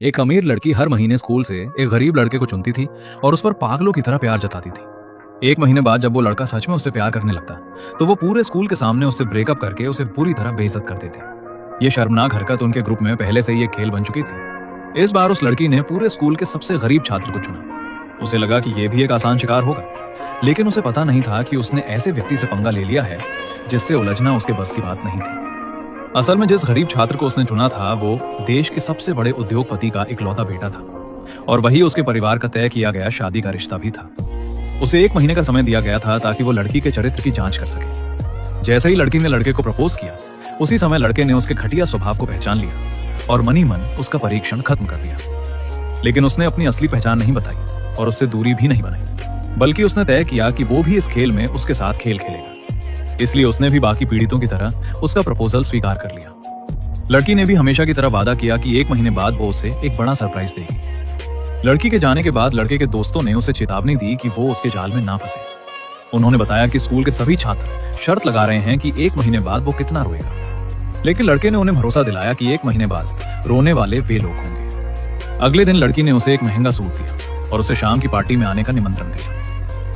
एक अमीर लड़की हर महीने स्कूल से एक गरीब लड़के को चुनती थी और उस पर पागलों की तरह प्यार जताती थी। एक महीने बाद जब वो लड़का सच में उससे प्यार करने लगता तो वो पूरे स्कूल के सामने उससे ब्रेकअप करके उसे पूरी तरह बेइज्जत कर देते। ये शर्मनाक हरकत उनके ग्रुप में पहले से ही एक खेल बन चुकी थी। इस बार उस लड़की ने पूरे स्कूल के सबसे गरीब छात्र को चुना। उसे लगा कि यह भी एक आसान शिकार होगा, लेकिन उसे पता नहीं था कि उसने ऐसे व्यक्ति से पंगा ले लिया है जिससे उलझना उसके बस की बात नहीं थी। असल में जिस गरीब छात्र को उसने चुना था वो देश के सबसे बड़े उद्योगपति का इकलौता बेटा था और वही उसके परिवार का तय किया गया शादी का रिश्ता भी था। उसे 1 महीने का समय दिया गया था ताकि वो लड़की के चरित्र की जांच कर सके। जैसे ही लड़की ने लड़के को प्रपोज किया, उसी समय लड़के ने उसके घटिया स्वभाव को पहचान लिया और मनी मन उसका परीक्षण खत्म कर दिया। लेकिन उसने अपनी असली पहचान नहीं बताई और उससे दूरी भी नहीं बनाई, बल्कि उसने तय किया कि वो भी इस खेल में उसके साथ खेल खेलेगा। इसलिए उसने भी बाकी पीड़ितों की तरह उसका प्रपोजल स्वीकार कर लिया। लड़की ने भी हमेशा की तरह वादा किया कि 1 महीने बाद वो उसे एक बड़ा सरप्राइज देगी। लड़की के जाने के बाद लड़के के दोस्तों ने उसे चेतावनी दी कि वो उसके जाल में ना फंसे। उन्होंने बताया कि स्कूल के सभी छात्र शर्त लगा रहे हैं कि 1 महीने बाद वो कितना रोएगा, लेकिन लड़के ने उन्हें भरोसा दिलाया कि 1 महीने बाद रोने वाले वे लोग होंगे। अगले दिन लड़की ने उसे एक महंगा सूट दिया और उसे शाम की पार्टी में आने का निमंत्रण दिया।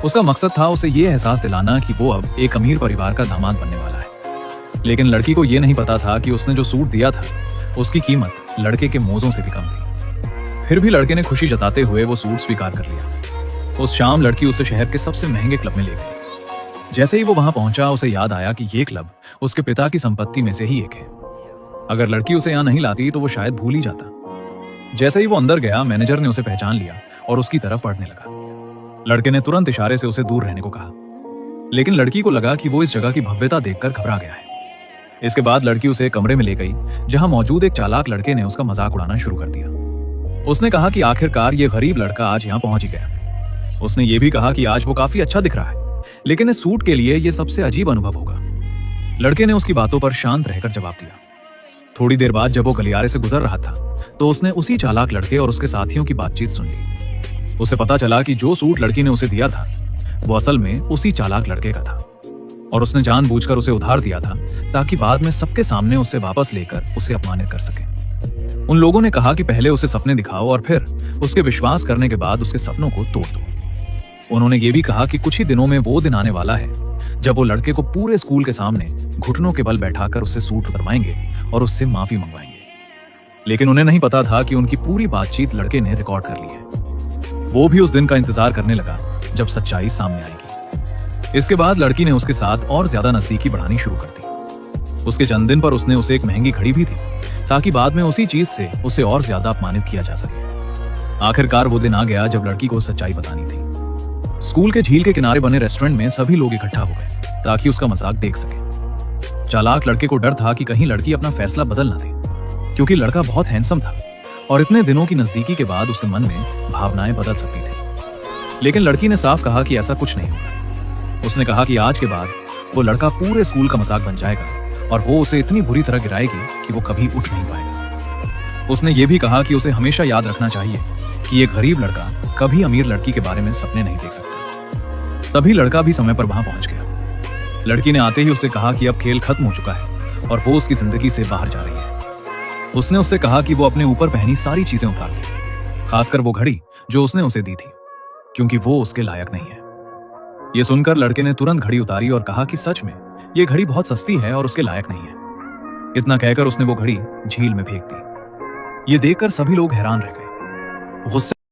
उसका मकसद था उसे ये एहसास दिलाना कि वो अब एक अमीर परिवार का दामाद बनने वाला है। लेकिन लड़की को ये नहीं पता था कि उसने जो सूट दिया था उसकी कीमत लड़के के मोज़ों से भी कम थी। फिर भी लड़के ने खुशी जताते हुए वो सूट स्वीकार कर लिया। उस शाम लड़की उसे शहर के सबसे महंगे क्लब में ले गई। जैसे ही वो वहां पहुंचा, उसे याद आया कि ये क्लब उसके पिता की संपत्ति में से ही एक है। अगर लड़की उसे यहाँ नहीं लाती तो वो शायद भूल ही जाता। जैसे ही वो अंदर गया, मैनेजर ने उसे पहचान लिया और उसकी तरफ बढ़ने लगा। लड़के ने तुरंत इशारे से उसे दूर रहने को कहा, लेकिन लड़की को लगा कि वो इस जगह की भव्यता देखकर घबरा गया है। इसके बाद लड़की उसे एक कमरे में ले गई जहां मौजूद एक चालाक लड़के ने उसका मजाक उड़ाना शुरू कर दिया। उसने कहा कि आखिरकार ये गरीब लड़का आज यहाँ पहुंच ही गया। उसने ये भी कहा कि आज वो काफी अच्छा दिख रहा है, लेकिन इस सूट के लिए ये सबसे अजीब अनुभव होगा। लड़के ने उसकी बातों पर शांत रहकर जवाब दिया। थोड़ी देर बाद जब वो गलियारे से गुजर रहा था तो उसने उसी चालाक लड़के और उसके साथियों की बातचीत सुन ली। उसे पता चला कि जो सूट लड़की ने उसे दिया था वो असल में उसी चालाक लड़के का था और उसने जानबूझकर उसे उधार दिया था ताकि बाद में सबके सामने उसे वापस लेकर उसे अपमानित कर सके। उन लोगों ने कहा कि पहले उसे सपने दिखाओ और फिर उसके विश्वास करने के बाद उसके सपनों को तोड़ दो। उन्होंने ये भी कहा कि कुछ ही दिनों में वो दिन आने वाला है जब वो लड़के को पूरे स्कूल के सामने घुटनों के बल बैठाकर उससे सूट उतरवाएंगे और उससे माफी मंगवाएंगे। लेकिन उन्हें नहीं पता था कि उनकी पूरी बातचीत लड़के ने रिकॉर्ड कर ली है। वो भी उस दिन का इंतजार करने लगा जब सच्चाई सामने आएगी। इसके बाद लड़की ने उसके साथ और ज्यादा नजदीकी बढ़ानी शुरू कर दी। उसके जन्मदिन पर उसने उसे एक महंगी घड़ी भी दी ताकि बाद में उसी चीज से उसे और ज्यादा अपमानित किया जा सके। आखिरकार वो दिन आ गया जब लड़की को सच्चाई बतानी थी। स्कूल के झील के किनारे बने रेस्टोरेंट में सभी लोग इकट्ठा हो गए ताकि उसका मजाक देख सके। चालाक लड़के को डर था कि कहीं लड़की अपना फैसला बदल ना दे, क्योंकि लड़का बहुत हैंडसम था और इतने दिनों की नजदीकी के बाद उसके मन में भावनाएं बदल सकती थी। लेकिन लड़की ने साफ कहा कि ऐसा कुछ नहीं होगा। उसने कहा कि आज के बाद वो लड़का पूरे स्कूल का मजाक बन जाएगा और वो उसे इतनी बुरी तरह गिराएगी कि वो कभी उठ नहीं पाएगा। उसने ये भी कहा कि उसे हमेशा याद रखना चाहिए कि एक गरीब लड़का कभी अमीर लड़की के बारे में सपने नहीं देख सकता। तभी लड़का भी समय पर वहां पहुंच गया। लड़की ने आते ही उससे कहा कि अब खेल खत्म हो चुका है और वो उसकी जिंदगी से बाहर जा रही है। उसने उससे कहा कि वो अपने ऊपर पहनी सारी चीजें उतार दे, खासकर वो घड़ी जो उसने उसे दी थी, क्योंकि वो उसके लायक नहीं है। ये सुनकर लड़के ने तुरंत घड़ी उतारी और कहा कि सच में ये घड़ी बहुत सस्ती है और उसके लायक नहीं है। इतना कहकर उसने वो घड़ी झील में फेंक दी। ये देखकर सभी लोग हैरान रह गए। गुस्से